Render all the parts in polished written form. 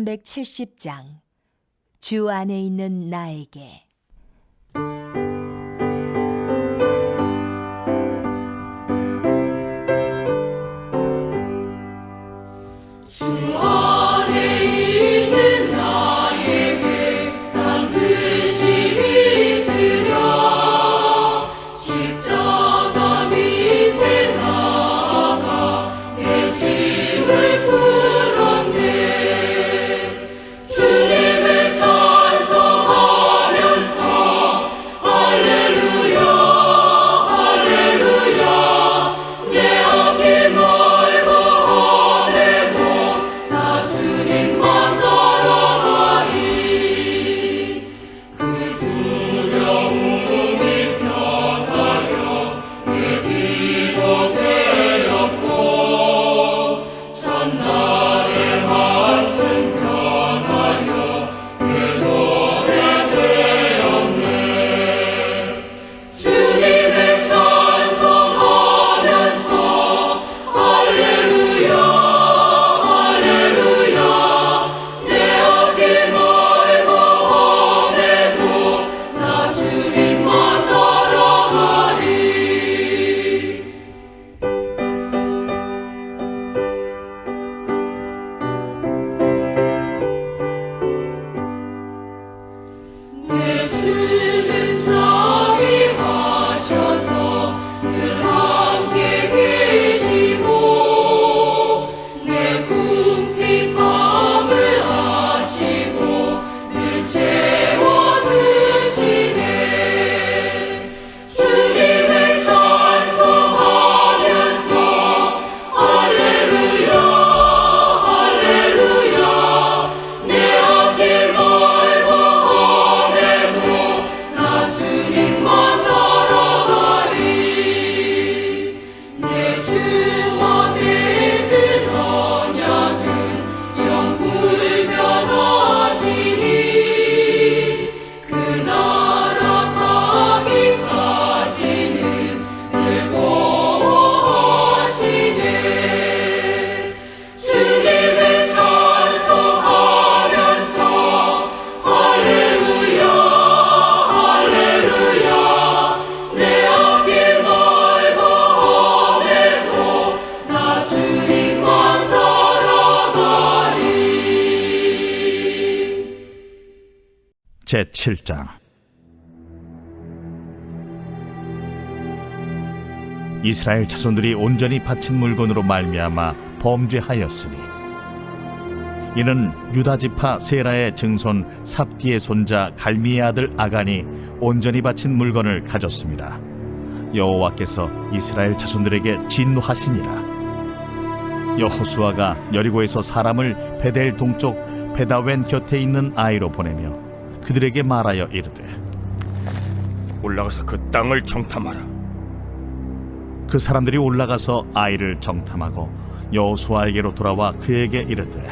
370장 주 안에 있는 나에게. 제7장. 이스라엘 자손들이 온전히 바친 물건으로 말미암아 범죄하였으니 이는 유다 지파 세라의 증손 삽디의 손자 갈미의 아들 아간이 온전히 바친 물건을 가졌습니다. 여호와께서 이스라엘 자손들에게 진노하시니라. 여호수아가 여리고에서 사람을 베델 동쪽 베다웬 곁에 있는 아이로 보내며 그들에게 말하여 이르되, 올라가서 그 땅을 정탐하라. 그 사람들이 올라가서 아이를 정탐하고 여호수아에게로 돌아와 그에게 이르되,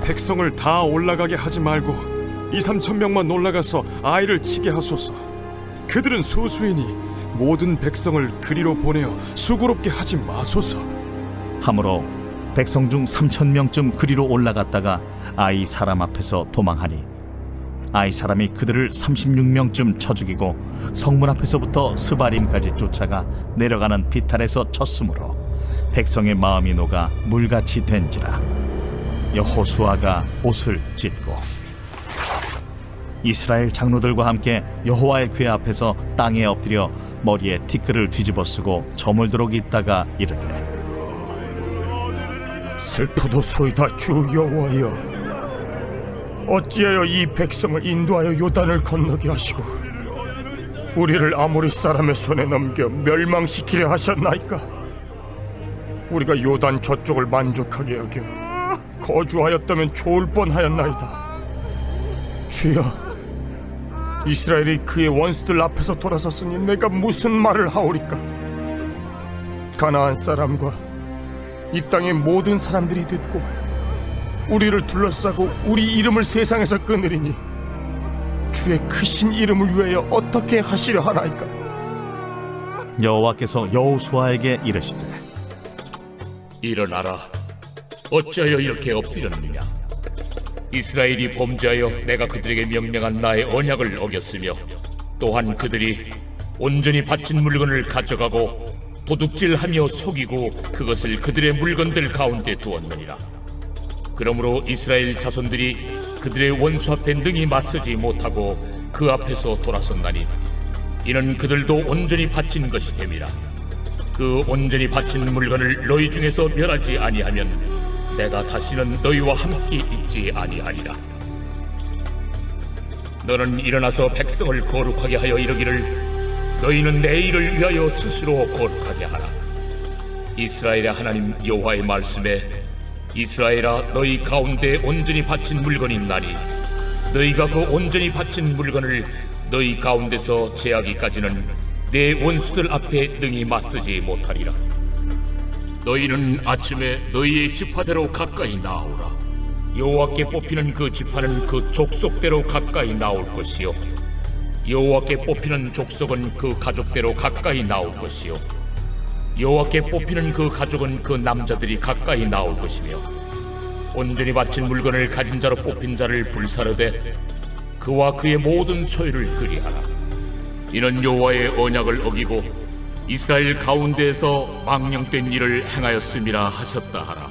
백성을 다 올라가게 하지 말고 2-3천 명만 올라가서 아이를 치게 하소서. 그들은 소수이니 모든 백성을 그리로 보내어 수고롭게 하지 마소서. 하므로 백성 중 3,000명쯤 그리로 올라갔다가 아이 사람 앞에서 도망하니 아이 사람이 그들을 36명쯤 쳐 죽이고 성문 앞에서부터 스바림까지 쫓아가 내려가는 비탈에서 쳤으므로 백성의 마음이 녹아 물같이 된지라. 여호수아가 옷을 찢고 이스라엘 장로들과 함께 여호와의 궤 앞에서 땅에 엎드려 머리에 티끌을 뒤집어 쓰고 저물도록 있다가 이르되, 슬프도소이다 주 여호와여, 어찌하여 이 백성을 인도하여 요단을 건너게 하시고 우리를 아모리 사람의 손에 넘겨 멸망시키려 하셨나이까? 우리가 요단 저쪽을 만족하게 여겨 거주하였다면 좋을 뻔하였나이다. 주여, 이스라엘이 그의 원수들 앞에서 돌아섰으니 내가 무슨 말을 하오리까? 가나안 사람과 이 땅의 모든 사람들이 듣고 우리를 둘러싸고 우리 이름을 세상에서 끊으리니 주의 크신 이름을 위하여 어떻게 하시려 하나이까? 여호와께서 여호수아에게 이르시되, 일어나라. 어찌하여 이렇게 엎드렸느냐? 이스라엘이 범죄하여 내가 그들에게 명령한 나의 언약을 어겼으며 또한 그들이 온전히 바친 물건을 가져가고 도둑질하며 속이고 그것을 그들의 물건들 가운데 두었느니라. 그러므로 이스라엘 자손들이 그들의 원수 앞에 능히 맞서지 못하고 그 앞에서 돌아섰나니 이는 그들도 온전히 바친 것이 됨이라. 그 온전히 바친 물건을 너희 중에서 멸하지 아니하면 내가 다시는 너희와 함께 있지 아니하리라. 너는 일어나서 백성을 거룩하게 하여 이르기를 너희는 내 일을 위하여 스스로 거룩하게 하라. 이스라엘의 하나님 여호와의 말씀에 이스라엘아 너희 가운데 온전히 바친 물건이 있나니 너희가 그 온전히 바친 물건을 너희 가운데서 제하기까지는 내 원수들 앞에 능히 맞서지 못하리라. 너희는 아침에 너희의 지파대로 가까이 나오라. 여호와께 뽑히는 그 지파는 그 족속대로 가까이 나올 것이요 여호와께 뽑히는 족속은 그 가족대로 가까이 나올 것이요 여호와께 뽑히는 그 가족은 그 남자들이 가까이 나올 것이며 온전히 바친 물건을 가진 자로 뽑힌 자를 불사르되 그와 그의 모든 소유를 그리하라. 이는 여호와의 언약을 어기고 이스라엘 가운데에서 망령된 일을 행하였음이라 하셨다 하라.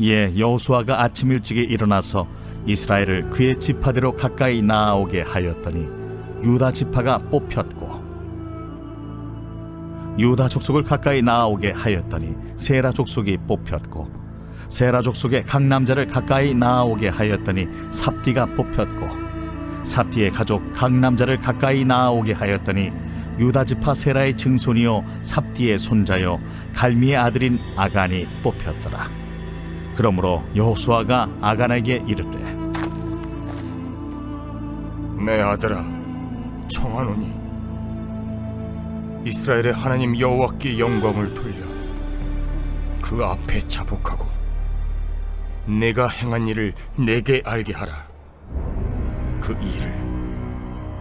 예, 여호수아가 아침 일찍에 일어나서 이스라엘을 그의 지파대로 가까이 나아오게 하였더니 유다 지파가 뽑혔고 유다 족속을 가까이 나아오게 하였더니 세라 족속이 뽑혔고 세라 족속의 각 남자를 가까이 나아오게 하였더니 삽디가 뽑혔고 삽디의 가족 각 남자를 가까이 나아오게 하였더니 유다 지파 세라의 증손이요 삽디의 손자요 갈미의 아들인 아간이 뽑혔더라. 그러므로 여호수아가 아간에게 이르되 내 아들아, 청하노니 이스라엘의 하나님 여호와께 영광을 돌려 그 앞에 자복하고 내가 행한 일을 내게 알게 하라. 그 일을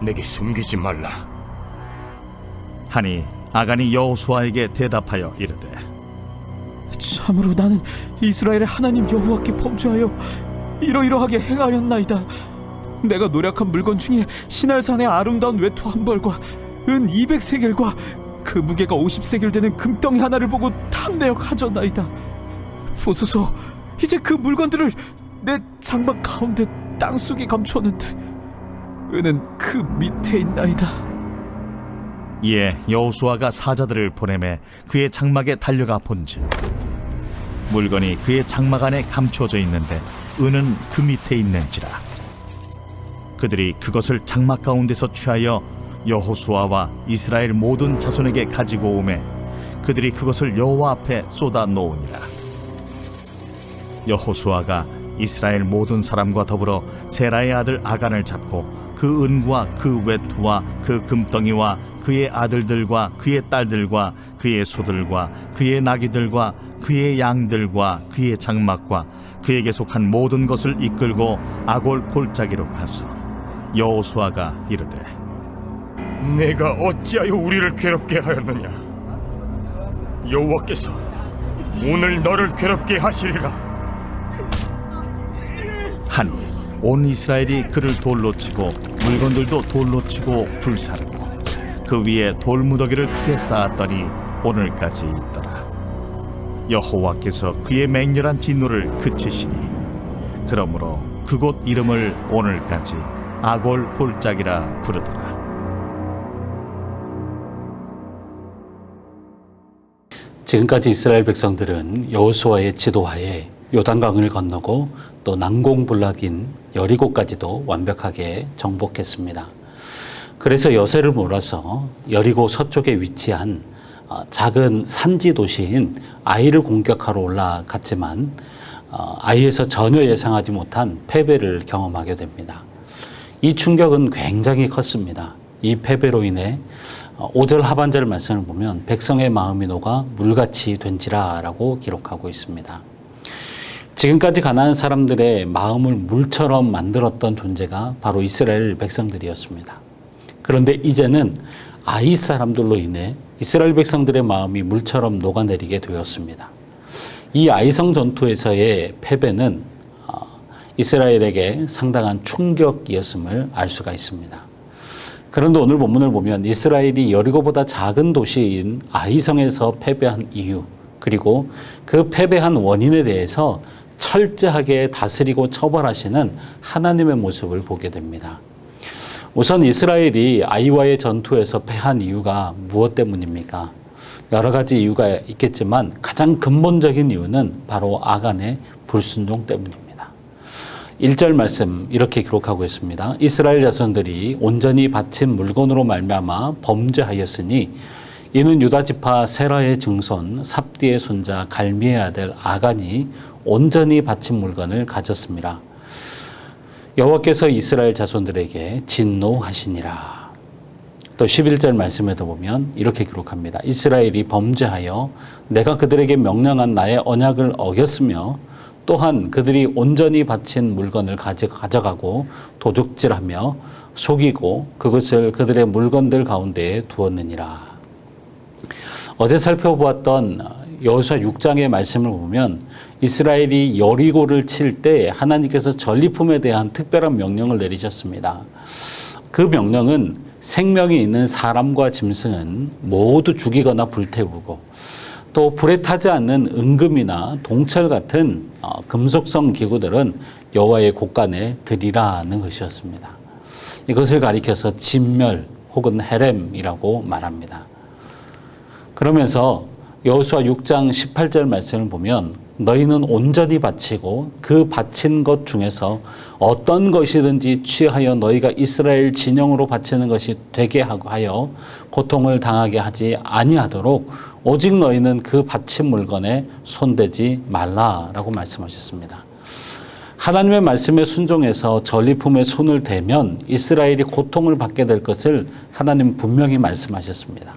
내게 숨기지 말라. 하니 아간이 여호수아에게 대답하여 이르되 참으로 나는 이스라엘의 하나님 여호와께 범죄하여 이러이러하게 행하였나이다. 내가 노력한 물건 중에 시날산의 아름다운 외투 한 벌과 은 200세겔과 그 무게가 50세겔 되는 금덩이 하나를 보고 탐내어 가져나이다. 보소서, 이제 그 물건들을 내 장막 가운데 땅속에 감추었는데 은은 그 밑에 있나이다. 이에 여호수아가 사자들을 보내매 그의 장막에 달려가 본즉 물건이 그의 장막 안에 감추어져 있는데 은은 그 밑에 있는지라. 그들이 그것을 장막 가운데서 취하여 여호수아와 이스라엘 모든 자손에게 가지고 오매 그들이 그것을 여호와 앞에 쏟아 놓으니라. 여호수아가 이스라엘 모든 사람과 더불어 세라의 아들 아간을 잡고 그 은과 그 외투와 그 금덩이와 그의 아들들과 그의 딸들과 그의 소들과 그의 나귀들과 그의 양들과 그의 장막과 그에게 속한 모든 것을 이끌고 아골 골짜기로 가서 여호수아가 이르되 내가 어찌하여 우리를 괴롭게 하였느냐? 여호와께서 오늘 너를 괴롭게 하시리라. 하니 온 이스라엘이 그를 돌로 치고 물건들도 돌로 치고 불사르고 그 위에 돌무더기를 크게 쌓았더니 오늘까지 있더라. 여호와께서 그의 맹렬한 진노를 그치시니 그러므로 그곳 이름을 오늘까지 아골 골짜기라 부르더라. 지금까지 이스라엘 백성들은 여호수아의 지도하에 요단강을 건너고 또 난공불락인 여리고까지도 완벽하게 정복했습니다. 그래서 여세를 몰아서 여리고 서쪽에 위치한 작은 산지 도시인 아이를 공격하러 올라갔지만 아이에서 전혀 예상하지 못한 패배를 경험하게 됩니다. 이 충격은 굉장히 컸습니다. 이 패배로 인해 5절 하반절 말씀을 보면 백성의 마음이 녹아 물같이 된지라 라고 기록하고 있습니다. 지금까지 가나안 사람들의 마음을 물처럼 만들었던 존재가 바로 이스라엘 백성들이었습니다. 그런데 이제는 아이 사람들로 인해 이스라엘 백성들의 마음이 물처럼 녹아내리게 되었습니다. 이 아이성 전투에서의 패배는 이스라엘에게 상당한 충격이었음을 알 수가 있습니다. 그런데 오늘 본문을 보면 이스라엘이 여리고보다 작은 도시인 아이성에서 패배한 이유, 그리고 그 패배한 원인에 대해서 철저하게 다스리고 처벌하시는 하나님의 모습을 보게 됩니다. 우선 이스라엘이 아이와의 전투에서 패한 이유가 무엇 때문입니까? 여러 가지 이유가 있겠지만 가장 근본적인 이유는 바로 아간의 불순종 때문입니다. 1절 말씀 이렇게 기록하고 있습니다. 이스라엘 자손들이 온전히 바친 물건으로 말미암아 범죄하였으니 이는 유다 지파 세라의 증손 삽디의 손자 갈미의 아들 아간이 온전히 바친 물건을 가졌습니다. 여호와께서 이스라엘 자손들에게 진노하시니라. 또 11절 말씀에도 보면 이렇게 기록합니다. 이스라엘이 범죄하여 내가 그들에게 명령한 나의 언약을 어겼으며 또한 그들이 온전히 바친 물건을 가져가고 도둑질하며 속이고 그것을 그들의 물건들 가운데에 두었느니라. 어제 살펴보았던 여호수아 6장의 말씀을 보면 이스라엘이 여리고를 칠 때 하나님께서 전리품에 대한 특별한 명령을 내리셨습니다. 그 명령은 생명이 있는 사람과 짐승은 모두 죽이거나 불태우고 또 불에 타지 않는 은금이나 동철 같은 금속성 기구들은 여호와의 곳간에 드리라는 것이었습니다. 이것을 가리켜서 진멸 혹은 헤렘이라고 말합니다. 그러면서 여호수아 6장 18절 말씀을 보면 너희는 온전히 바치고 그 바친 것 중에서 어떤 것이든지 취하여 너희가 이스라엘 진영으로 바치는 것이 되게 하여 고통을 당하게 하지 아니하도록 오직 너희는 그 바친 물건에 손대지 말라라고 말씀하셨습니다. 하나님의 말씀에 순종해서 전리품에 손을 대면 이스라엘이 고통을 받게 될 것을 하나님 분명히 말씀하셨습니다.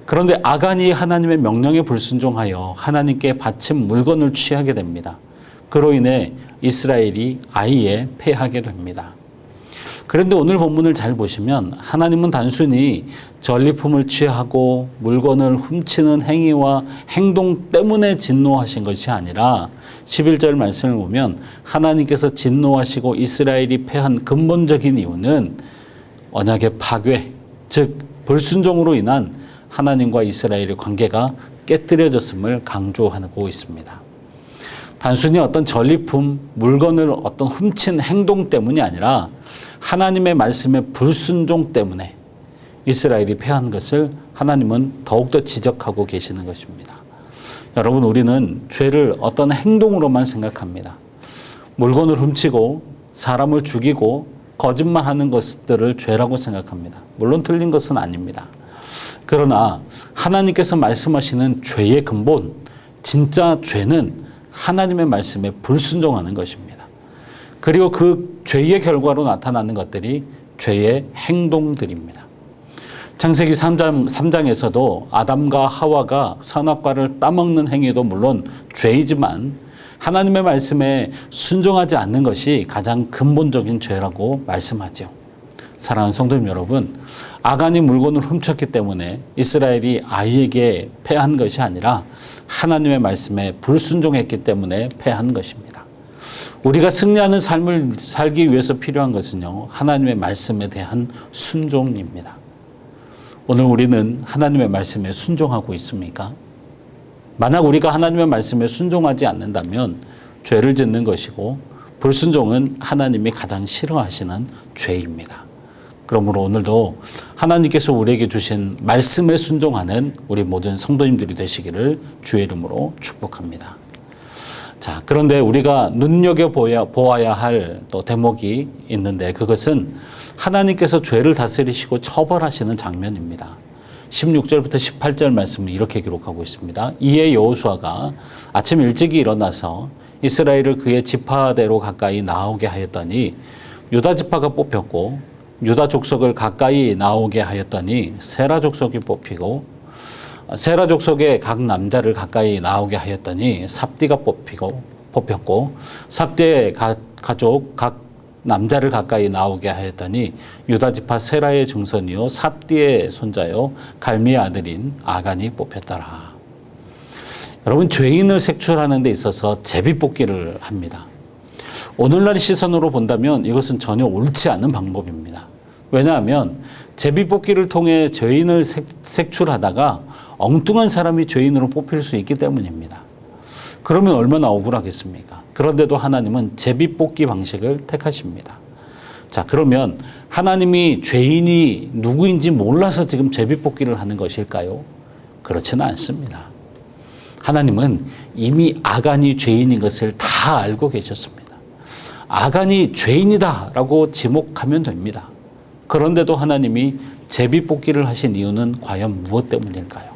그런데 아간이 하나님의 명령에 불순종하여 하나님께 바친 물건을 취하게 됩니다. 그로 인해 이스라엘이 아예 패하게 됩니다. 그런데 오늘 본문을 잘 보시면 하나님은 단순히 전리품을 취하고 물건을 훔치는 행위와 행동 때문에 진노하신 것이 아니라 11절 말씀을 보면 하나님께서 진노하시고 이스라엘이 패한 근본적인 이유는 언약의 파괴, 즉 불순종으로 인한 하나님과 이스라엘의 관계가 깨뜨려졌음을 강조하고 있습니다. 단순히 어떤 전리품, 물건을 어떤 훔친 행동 때문이 아니라 하나님의 말씀의 불순종 때문에 이스라엘이 패한 것을 하나님은 더욱더 지적하고 계시는 것입니다. 여러분, 우리는 죄를 어떤 행동으로만 생각합니다. 물건을 훔치고 사람을 죽이고 거짓말하는 것들을 죄라고 생각합니다. 물론 틀린 것은 아닙니다. 그러나 하나님께서 말씀하시는 죄의 근본, 진짜 죄는 하나님의 말씀에 불순종하는 것입니다. 그리고 그 죄의 결과로 나타나는 것들이 죄의 행동들입니다. 창세기 3장에서도 아담과 하와가 선악과를 따먹는 행위도 물론 죄이지만 하나님의 말씀에 순종하지 않는 것이 가장 근본적인 죄라고 말씀하죠. 사랑하는 성도님 여러분, 아간이 물건을 훔쳤기 때문에 이스라엘이 아이에게 패한 것이 아니라 하나님의 말씀에 불순종했기 때문에 패한 것입니다. 우리가 승리하는 삶을 살기 위해서 필요한 것은요, 하나님의 말씀에 대한 순종입니다. 오늘 우리는 하나님의 말씀에 순종하고 있습니까? 만약 우리가 하나님의 말씀에 순종하지 않는다면 죄를 짓는 것이고 불순종은 하나님이 가장 싫어하시는 죄입니다. 그러므로 오늘도 하나님께서 우리에게 주신 말씀에 순종하는 우리 모든 성도님들이 되시기를 주의 이름으로 축복합니다. 자, 그런데 우리가 눈여겨보아야 할 또 대목이 있는데 그것은 하나님께서 죄를 다스리시고 처벌하시는 장면입니다. 16절부터 18절 말씀을 이렇게 기록하고 있습니다. 이에 여호수아가 아침 일찍이 일어나서 이스라엘을 그의 지파대로 가까이 나오게 하였더니 유다 지파가 뽑혔고 유다 족속을 가까이 나오게 하였더니 세라 족속이 뽑히고 세라 족속의 각 남자를 가까이 나오게 하였더니 삽디가 뽑혔고 삽디의 가족 각 남자를 가까이 나오게 하였더니 유다 지파 세라의 증손이요 삽디의 손자요 갈미의 아들인 아간이 뽑혔더라. 여러분, 죄인을 색출하는 데 있어서 제비뽑기를 합니다. 오늘날 시선으로 본다면 이것은 전혀 옳지 않은 방법입니다. 왜냐하면 제비뽑기를 통해 죄인을 색출하다가 엉뚱한 사람이 죄인으로 뽑힐 수 있기 때문입니다. 그러면 얼마나 억울하겠습니까? 그런데도 하나님은 제비뽑기 방식을 택하십니다. 자, 그러면 하나님이 죄인이 누구인지 몰라서 지금 제비뽑기를 하는 것일까요? 그렇지는 않습니다. 하나님은 이미 아간이 죄인인 것을 다 알고 계셨습니다. 아간이 죄인이다라고 지목하면 됩니다. 그런데도 하나님이 제비뽑기를 하신 이유는 과연 무엇 때문일까요?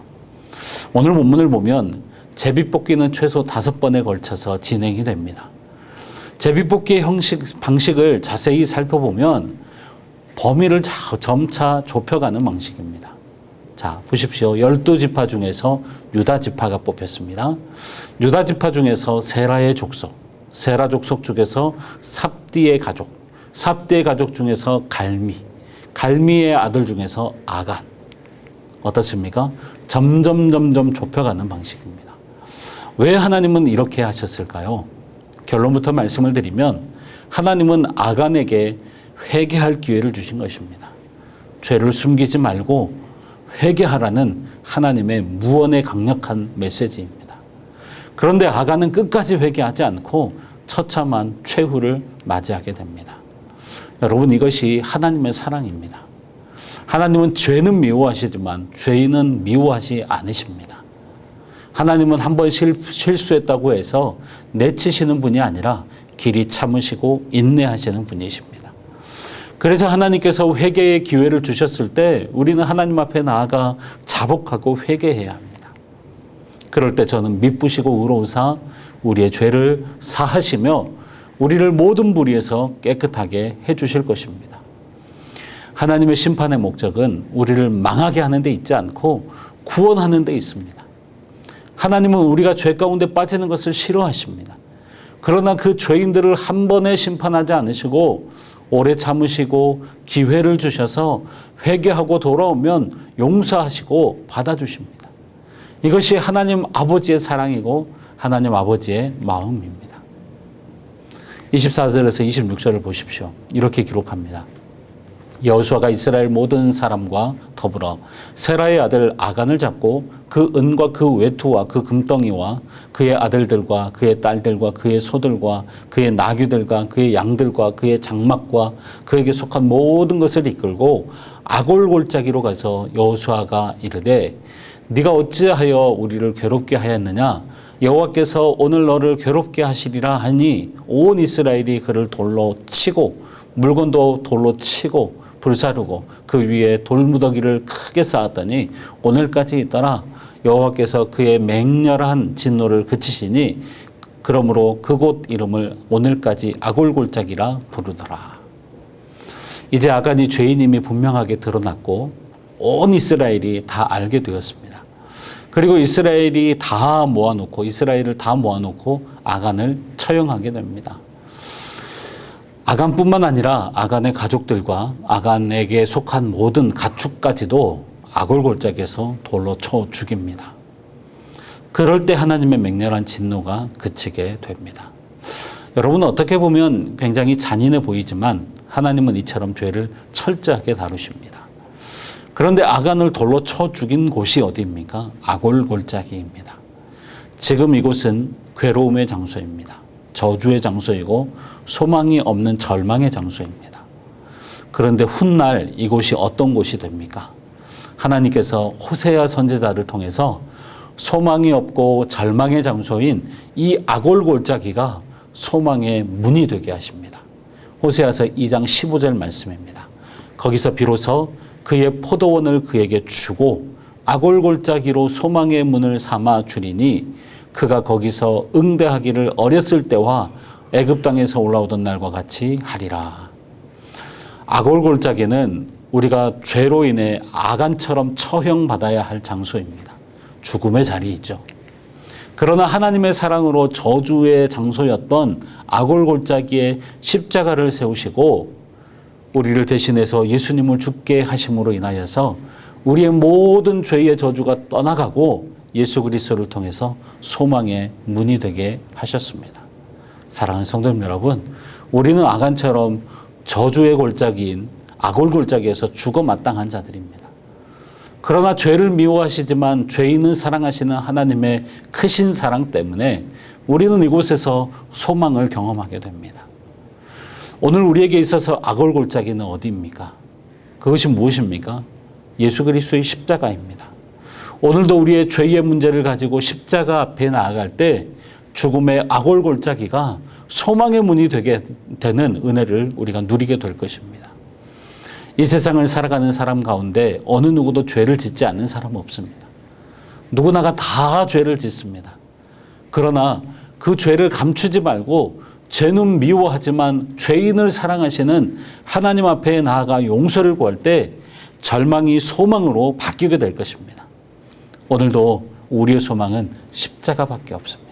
오늘 본문을 보면 제비뽑기는 최소 5번에 걸쳐서 진행이 됩니다. 제비뽑기의 방식을 자세히 살펴보면 범위를 점차 좁혀가는 방식입니다. 자, 보십시오. 12지파 중에서 유다 지파가 뽑혔습니다. 유다 지파 중에서 세라의 족속, 세라 족속 중에서 삽디의 가족, 삽디의 가족 중에서 갈미의 아들 중에서 아간. 어떻습니까? 점점 좁혀가는 방식입니다. 왜 하나님은 이렇게 하셨을까요? 결론부터 말씀을 드리면 하나님은 아간에게 회개할 기회를 주신 것입니다. 죄를 숨기지 말고 회개하라는 하나님의 무언의 강력한 메시지입니다. 그런데 아간은 끝까지 회개하지 않고 처참한 최후를 맞이하게 됩니다. 여러분, 이것이 하나님의 사랑입니다. 하나님은 죄는 미워하시지만 죄인은 미워하지 않으십니다. 하나님은 한번 실수했다고 해서 내치시는 분이 아니라 길이 참으시고 인내하시는 분이십니다. 그래서 하나님께서 회개의 기회를 주셨을 때 우리는 하나님 앞에 나아가 자복하고 회개해야 합니다. 그럴 때 저는 미쁘시고 의로우사 우리의 죄를 사하시며 우리를 모든 불의에서 깨끗하게 해주실 것입니다. 하나님의 심판의 목적은 우리를 망하게 하는 데 있지 않고 구원하는 데 있습니다. 하나님은 우리가 죄 가운데 빠지는 것을 싫어하십니다. 그러나 그 죄인들을 한 번에 심판하지 않으시고 오래 참으시고 기회를 주셔서 회개하고 돌아오면 용서하시고 받아주십니다. 이것이 하나님 아버지의 사랑이고 하나님 아버지의 마음입니다. 24절에서 26절을 보십시오. 이렇게 기록합니다. 여호수아가 이스라엘 모든 사람과 더불어 세라의 아들 아간을 잡고 그 은과 그 외투와 그 금덩이와 그의 아들들과 그의 딸들과 그의 소들과 그의 나귀들과 그의 양들과 그의 장막과 그에게 속한 모든 것을 이끌고 아골 골짜기로 가서 여호수아가 이르되 네가 어찌하여 우리를 괴롭게 하였느냐? 여호와께서 오늘 너를 괴롭게 하시리라 하니 온 이스라엘이 그를 돌로 치고 물건도 돌로 치고 불사르고 그 위에 돌무더기를 크게 쌓았더니 오늘까지 있더라. 여호와께서 그의 맹렬한 진노를 그치시니 그러므로 그곳 이름을 오늘까지 아골골짜기라 부르더라. 이제 아간이 죄인임이 분명하게 드러났고 온 이스라엘이 다 알게 되었습니다. 그리고 이스라엘을 다 모아놓고 아간을 처형하게 됩니다. 아간뿐만 아니라 아간의 가족들과 아간에게 속한 모든 가축까지도 아골골짜기에서 돌로 쳐 죽입니다. 그럴 때 하나님의 맹렬한 진노가 그치게 됩니다. 여러분, 어떻게 보면 굉장히 잔인해 보이지만 하나님은 이처럼 죄를 철저하게 다루십니다. 그런데 아간을 돌로 쳐 죽인 곳이 어디입니까? 아골골짜기입니다. 지금 이곳은 괴로움의 장소입니다. 저주의 장소이고 소망이 없는 절망의 장소입니다. 그런데 훗날 이곳이 어떤 곳이 됩니까? 하나님께서 호세아 선지자를 통해서 소망이 없고 절망의 장소인 이 아골골짜기가 소망의 문이 되게 하십니다. 호세아서 2장 15절 말씀입니다. 거기서 비로소 그의 포도원을 그에게 주고 아골골짜기로 소망의 문을 삼아 주리니 그가 거기서 응대하기를 어렸을 때와 애굽 땅에서 올라오던 날과 같이 하리라. 아골골짜기는 우리가 죄로 인해 아간처럼 처형받아야 할 장소입니다. 죽음의 자리이죠. 그러나 하나님의 사랑으로 저주의 장소였던 아골골짜기에 십자가를 세우시고 우리를 대신해서 예수님을 죽게 하심으로 인하여서 우리의 모든 죄의 저주가 떠나가고 예수 그리스도를 통해서 소망의 문이 되게 하셨습니다. 사랑하는 성도님 여러분, 우리는 아간처럼 저주의 골짜기인 악을 골짜기에서 죽어 마땅한 자들입니다. 그러나 죄를 미워하시지만 죄인은 사랑하시는 하나님의 크신 사랑 때문에 우리는 이곳에서 소망을 경험하게 됩니다. 오늘 우리에게 있어서 악을 골짜기는 어디입니까? 그것이 무엇입니까? 예수 그리스도의 십자가입니다. 오늘도 우리의 죄의 문제를 가지고 십자가 앞에 나아갈 때 죽음의 악을 골짜기가 소망의 문이 되게 되는 은혜를 우리가 누리게 될 것입니다. 이 세상을 살아가는 사람 가운데 어느 누구도 죄를 짓지 않는 사람은 없습니다. 누구나가 다 죄를 짓습니다. 그러나 그 죄를 감추지 말고 죄는 미워하지만 죄인을 사랑하시는 하나님 앞에 나아가 용서를 구할 때 절망이 소망으로 바뀌게 될 것입니다. 오늘도 우리의 소망은 십자가밖에 없습니다.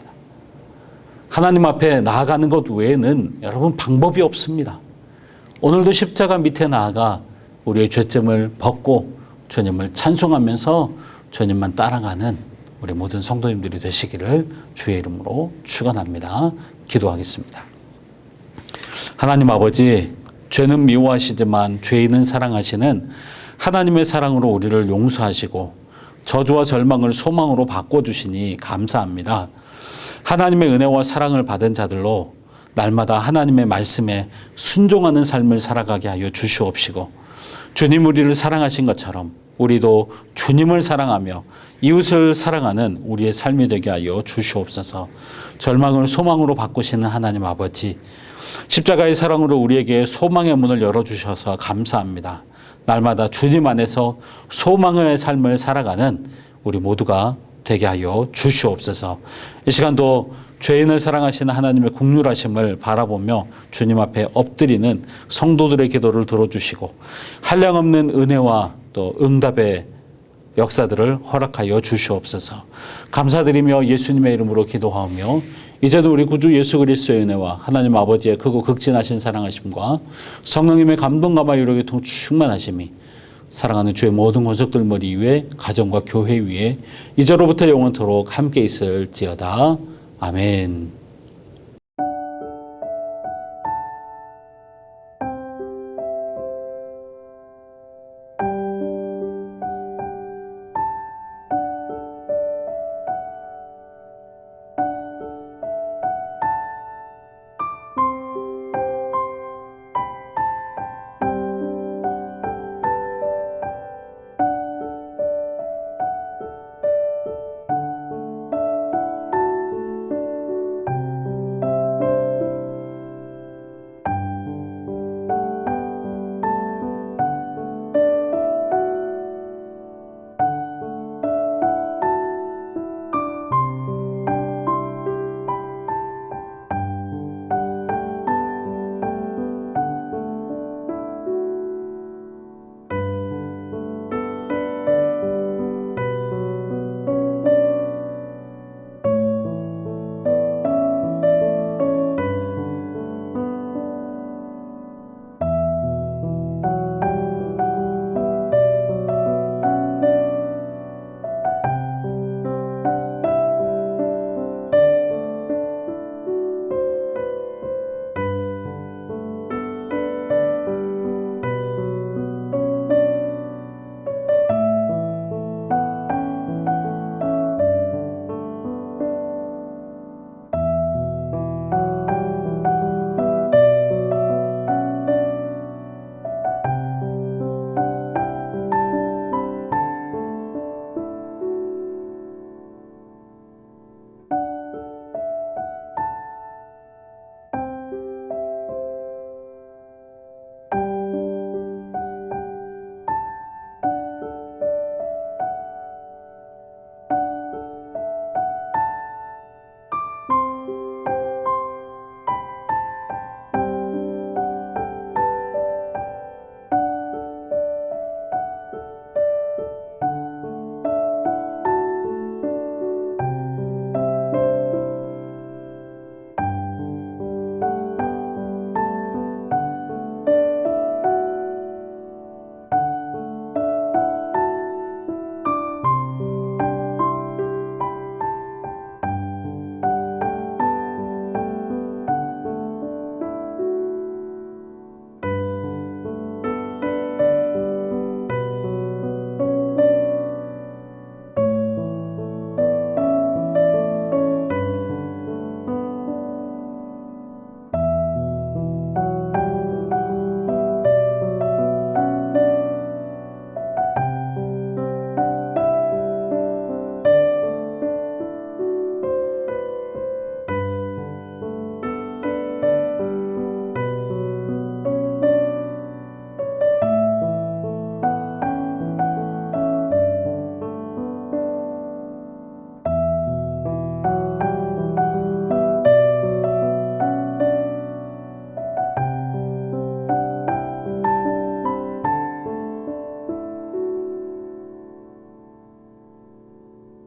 하나님 앞에 나아가는 것 외에는 여러분 방법이 없습니다. 오늘도 십자가 밑에 나아가 우리의 죄점을 벗고 주님을 찬송하면서 주님만 따라가는 우리 모든 성도님들이 되시기를 주의 이름으로 축원합니다. 기도하겠습니다. 하나님 아버지, 죄는 미워하시지만 죄인은 사랑하시는 하나님의 사랑으로 우리를 용서하시고 저주와 절망을 소망으로 바꿔주시니 감사합니다. 하나님의 은혜와 사랑을 받은 자들로 날마다 하나님의 말씀에 순종하는 삶을 살아가게 하여 주시옵시고 주님 우리를 사랑하신 것처럼 우리도 주님을 사랑하며 이웃을 사랑하는 우리의 삶이 되게 하여 주시옵소서. 절망을 소망으로 바꾸시는 하나님 아버지, 십자가의 사랑으로 우리에게 소망의 문을 열어주셔서 감사합니다. 날마다 주님 안에서 소망의 삶을 살아가는 우리 모두가 되게 하여 주시옵소서. 이 시간도 죄인을 사랑하시는 하나님의 긍휼하심을 바라보며 주님 앞에 엎드리는 성도들의 기도를 들어주시고 한량없는 은혜와 또 응답의 역사들을 허락하여 주시옵소서. 감사드리며 예수님의 이름으로 기도하며 이제도 우리 구주 예수 그리스도의 은혜와 하나님 아버지의 크고 극진하신 사랑하심과 성령님의 감동과 마유력의 충만하심이 사랑하는 주의 모든 권속들 머리 위에 가정과 교회 위에 이제로부터 영원토록 함께 있을지어다. 아멘.